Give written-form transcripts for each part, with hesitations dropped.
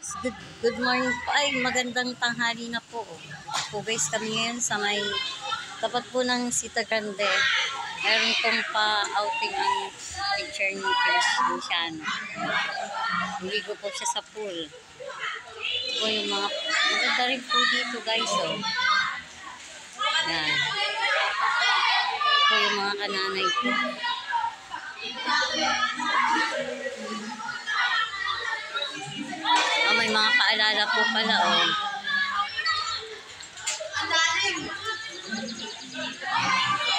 Good morning po. Ay, magandang tanghali na po. Po guys, kami ngayon sa may tapat po ng Sita Grande. Meron pong pa-outing ang teacher ni Chris Luciano. Hindi ko po siya sa pool. Ito po yung mga, maganda rin po dito guys. Oh. Yan. Ito po yung mga kananay ko. Oh, may mga paalala po pala, oh.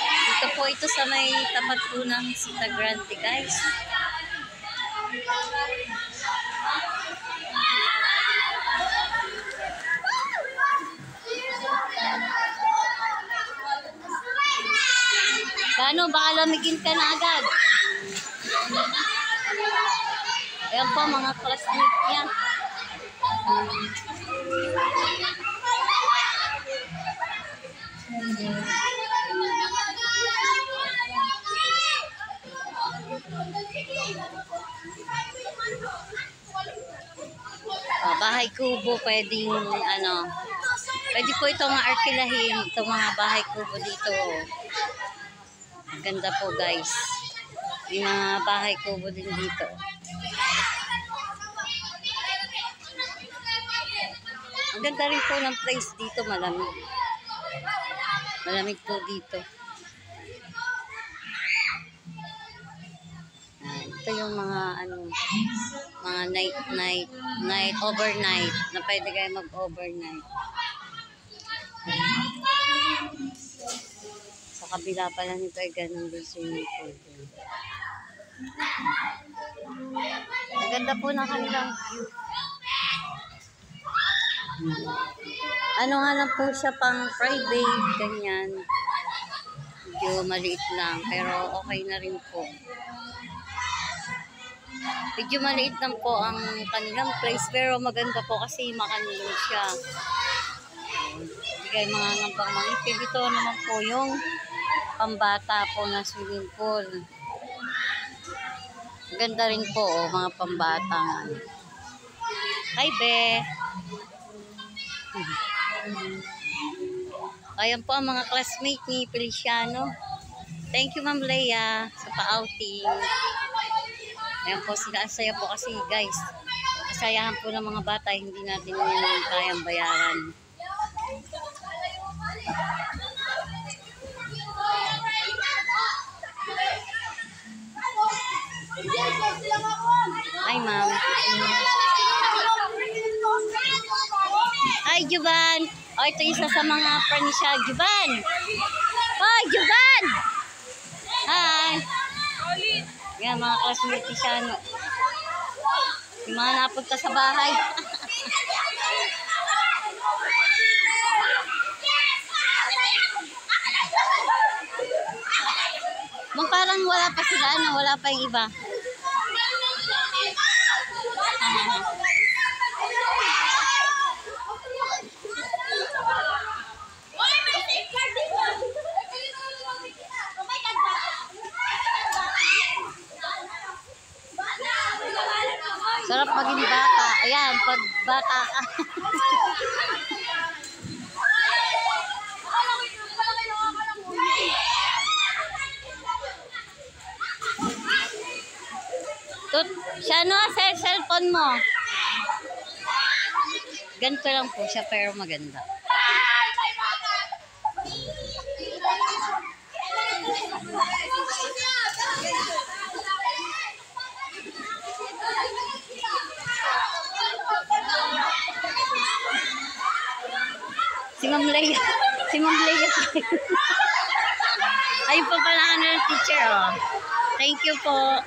Dito po ito sa may tapat po ng Sita Grande, guys. Paano? Baka lamigin ka na agad. Ayan po, mga classmates niya. Bahay kubo, pwedeng pwede po itong arkilahin, itong mga bahay kubo dito. Ang ganda po guys. May mga bahay kubo din dito. Ang ganda rin po ng place dito, malamig. Malamig po dito. Ito yung mga mga overnight na pwede kayo mag-overnight. Sa kabila pala nito ay ganun din swimming pool. Ang ganda po ng kanilang view. Ano nga lang po siya, pang private, ganyan. Medyo maliit lang, pero okay na rin po. Medyo maliit lang po ang kanilang place, pero maganda po kasi makanilong siya. Hindi kayo mga ngambang mangipig. Ito naman po yung pambata po na swimming pool. Ganda rin po, oh, mga pambata. Hi, Be! Ayan po ang mga classmate ni Feliciano. Thank you, Ma'am Leia, sa pa-outing. Ayan po sila. Ang saya po kasi, guys. Kasayahan po ng mga bata. Hindi natin yun kayang bayaran. Ay, Ma'am. Hi, Juban. O, ito isa sa mga friends siya. Juban! Hoy, Juban! Hi! Yan, mga classmates siya. Yung mga napunta sa bahay. Mung parang wala pa sila, wala pa yung iba. Sarap maging bata. Ayan, pag bata ka. Siya sa cellphone mo. Ganito lang po siya, pero maganda. Si Ma'am Leia. Si Ma'am Leia. Ayun pa pala ng teacher, oh. Thank you po.